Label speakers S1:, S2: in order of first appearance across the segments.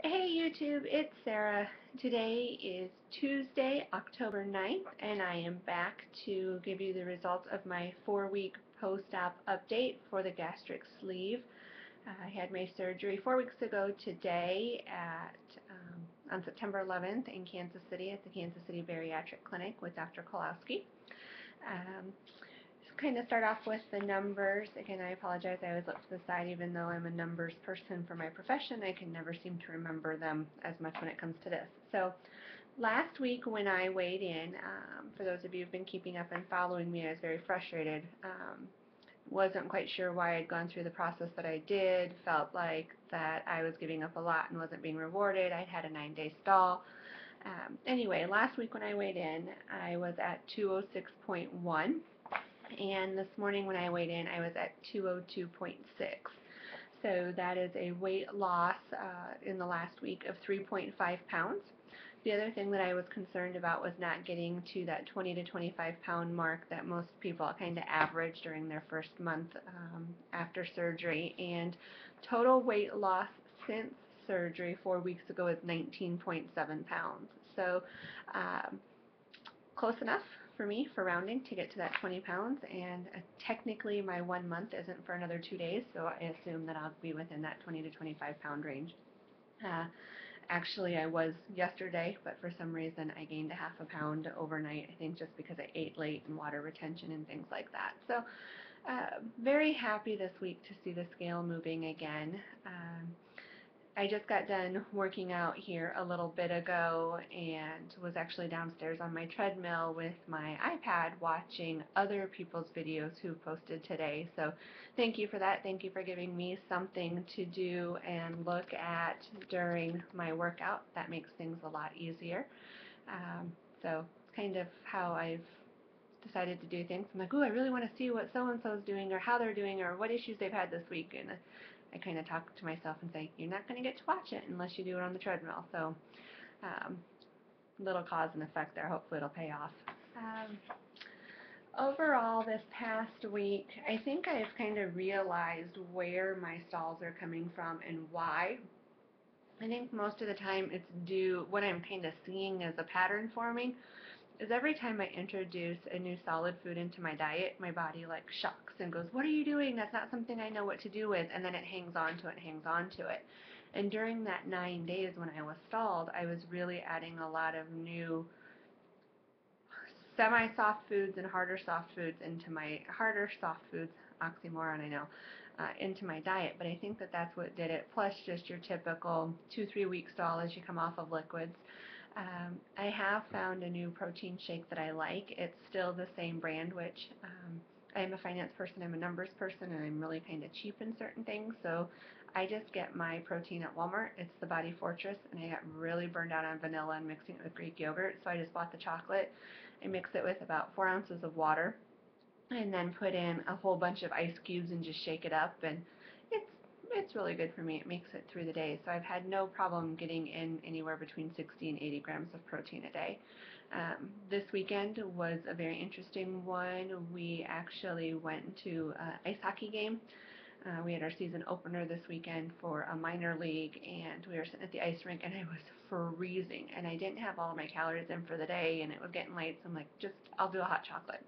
S1: Hey YouTube, it's Sarah. Today is Tuesday, October 9th, and I am back to give you the results of my 4-week post-op update for the gastric sleeve. I had my surgery 4 weeks ago today on September 11th in Kansas City at the Kansas City Bariatric Clinic with Dr. Kolowski. Um, kind of start off with the numbers. Again, I apologize, I always look to the side even though I'm a numbers person for my profession. I can never seem to remember them as much when it comes to this. So last week when I weighed in, for those of you who've been keeping up and following me, I was very frustrated. Wasn't quite sure why I'd gone through the process that I did, felt like that I was giving up a lot and wasn't being rewarded. I'd had a 9-day stall. Anyway, last week when I weighed in, I was at 206.1. And this morning when I weighed in, I was at 202.6. So that is a weight loss in the last week of 3.5 pounds. The other thing that I was concerned about was not getting to that 20 to 25 pound mark that most people kind of average during their first month after surgery. And total weight loss since surgery 4 weeks ago is 19.7 pounds. So close enough for me for rounding to get to that 20 pounds, and technically my 1 month isn't for another 2 days, so I assume that I'll be within that 20 to 25 pound range. Uh, Actually, I was yesterday, but for some reason I gained a half a pound overnight, I think just because I ate late and water retention and things like that. So very happy this week to see the scale moving again. I just got done working out here a little bit ago and was actually downstairs on my treadmill with my iPad watching other people's videos who posted today. So thank you for that. Thank you for giving me something to do and look at during my workout. That makes things a lot easier. So it's kind of how I've decided to do things. I'm like, ooh, I really want to see what so-and-so's doing or how they're doing or what issues they've had this week. And I kind of talk to myself and say, you're not going to get to watch it unless you do it on the treadmill. So um, little cause and effect there. Hopefully it'll pay off. Overall, this past week, I think I've kind of realized where my stalls are coming from and why. I think most of the time it's due, what I'm kind of seeing as a pattern forming is every time I introduce a new solid food into my diet, my body like shocks and goes, what are you doing? That's not something I know what to do with. And then it hangs on to it and hangs on to it. And during that 9 days when I was stalled, I was really adding a lot of new semi-soft foods and harder soft foods, oxymoron I know, into my diet. But I think that that's what did it, plus just your typical 2-3 week stall as you come off of liquids. I have found a new protein shake that I like. It's still the same brand, which I'm a finance person, I'm a numbers person, and I'm really kind of cheap in certain things. So I just get my protein at Walmart. It's the Body Fortress, and I got really burned out on vanilla and mixing it with Greek yogurt. So I just bought the chocolate. I mix it with about 4 ounces of water, and then put in a whole bunch of ice cubes and just shake it up. And it's it's really good for me. It makes it through the day. So I've had no problem getting in anywhere between 60 and 80 grams of protein a day. This weekend was a very interesting one. We actually went to an ice hockey game. We had our season opener this weekend for a minor league, and we were sitting at the ice rink, and I was freezing, and I didn't have all of my calories in for the day, and it was getting late, so I'm like, I'll do a hot chocolate.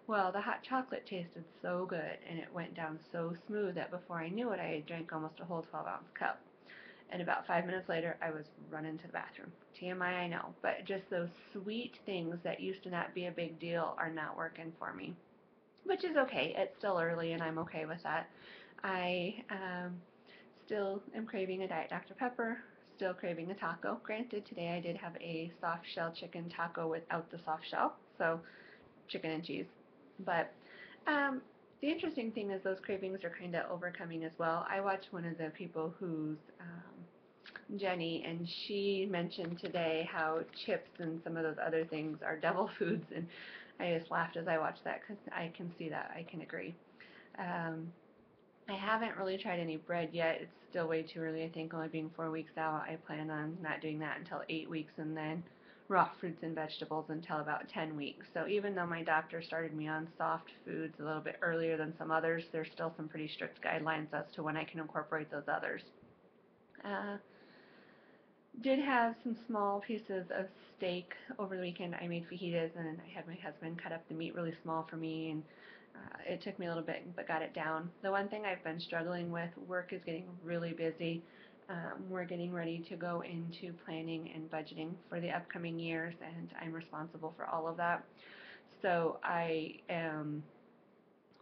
S1: Well, the hot chocolate tasted so good, and it went down so smooth that before I knew it, I had drank almost a whole 12-ounce cup. And about 5 minutes later, I was running to the bathroom. TMI, I know, but just those sweet things that used to not be a big deal are not working for me, which is okay. It's still early, and I'm okay with that. I still am craving a Diet Dr. Pepper, still craving a taco. Granted, today I did have a soft shell chicken taco without the soft shell, so chicken and cheese. But um, the interesting thing is those cravings are kind of overcoming as well. I watched one of the people who's Jenny, and she mentioned today how chips and some of those other things are devil foods, and I just laughed as I watched that because I can see that. I can agree. Um, I haven't really tried any bread yet. It's still way too early. I think only being 4 weeks out, I plan on not doing that until 8 weeks, and then raw fruits and vegetables until about 10 weeks. So even though my doctor started me on soft foods a little bit earlier than some others, there's still some pretty strict guidelines as to when I can incorporate those others. Uh, Did have some small pieces of steak over the weekend. I made fajitas and I had my husband cut up the meat really small for me, and it took me a little bit but got it down. The one thing I've been struggling with, work is getting really busy. We're getting ready to go into planning and budgeting for the upcoming years, and I'm responsible for all of that. So I am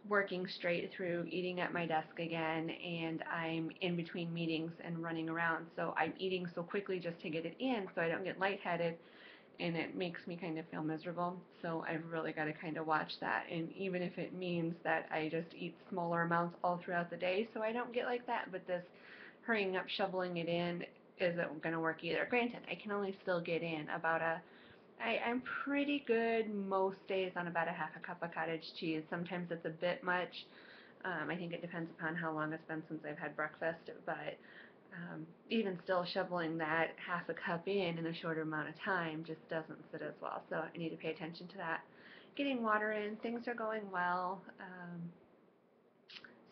S1: working straight through, eating at my desk again, and I'm in between meetings and running around. So I'm eating so quickly just to get it in so I don't get lightheaded, and it makes me kind of feel miserable. So I've really got to kind of watch that. And even if it means that I just eat smaller amounts all throughout the day so I don't get like that, but this hurrying up, shoveling it in isn't going to work either. Granted, I can only still get in about I'm pretty good most days on about a half a cup of cottage cheese. Sometimes it's a bit much. I think it depends upon how long it's been since I've had breakfast, but even still, shoveling that half a cup in a shorter amount of time just doesn't sit as well. So I need to pay attention to that. Getting water in, things are going well.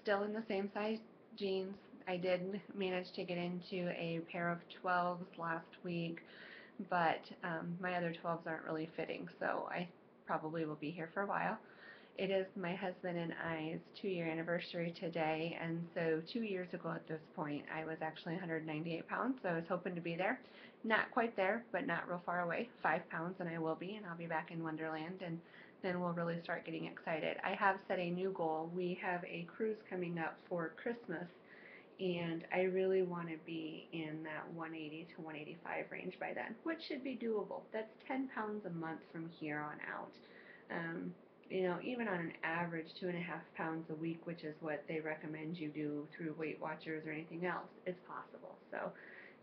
S1: Still in the same size jeans. I did manage to get into a pair of 12s last week, but my other 12s aren't really fitting, so I probably will be here for a while. It is my husband and I's 2-year anniversary today, and so 2 years ago at this point, I was actually 198 pounds, so I was hoping to be there. Not quite there, but not real far away. 5 pounds, and I will be, and I'll be back in Wonderland, and then we'll really start getting excited. I have set a new goal. We have a cruise coming up for Christmas, and I really want to be in that 180 to 185 range by then, which should be doable. That's 10 pounds a month from here on out. Um, even on an average 2.5 pounds a week, which is what they recommend you do through Weight Watchers or anything else, it's possible. So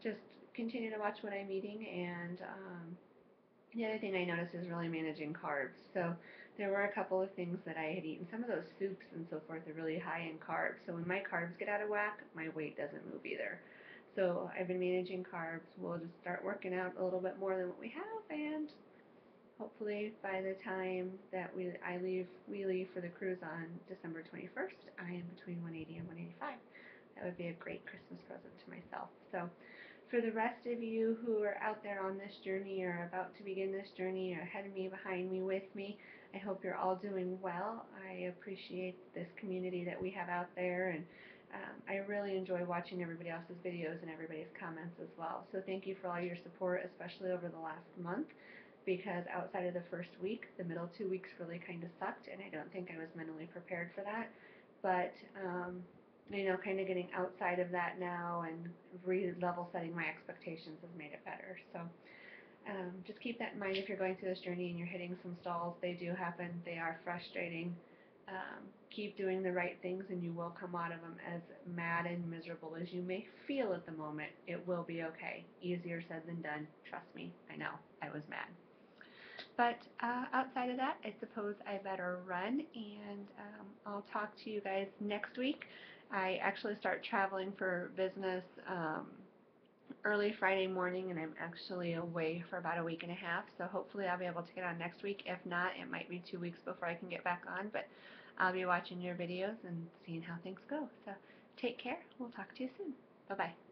S1: just continue to watch what I'm eating, and the other thing I noticed is really managing carbs. So there were a couple of things that I had eaten. Some of those soups and so forth are really high in carbs. So when my carbs get out of whack, my weight doesn't move either. So I've been managing carbs. We'll just start working out a little bit more than what we have, and hopefully by the time that we leave for the cruise on December 21st, I am between 180 and 185. That would be a great Christmas present to myself. So for the rest of you who are out there on this journey or about to begin this journey or ahead of me, behind me, with me, I hope you're all doing well. I appreciate this community that we have out there, and I really enjoy watching everybody else's videos and everybody's comments as well. So thank you for all your support, especially over the last month, because outside of the first week, the middle 2 weeks really kind of sucked, and I don't think I was mentally prepared for that. But kind of getting outside of that now and re-level setting my expectations has made it better. So just keep that in mind if you're going through this journey and you're hitting some stalls. They do happen. They are frustrating. Keep doing the right things, and you will come out of them. As mad and miserable as you may feel at the moment, it will be okay. Easier said than done. Trust me, I know. I was mad. But outside of that, I suppose I better run, and I'll talk to you guys next week. I actually start traveling for business early Friday morning, and I'm actually away for about a week and a half, so hopefully I'll be able to get on next week. If not, it might be 2 weeks before I can get back on, but I'll be watching your videos and seeing how things go. So take care. We'll talk to you soon. Bye-bye.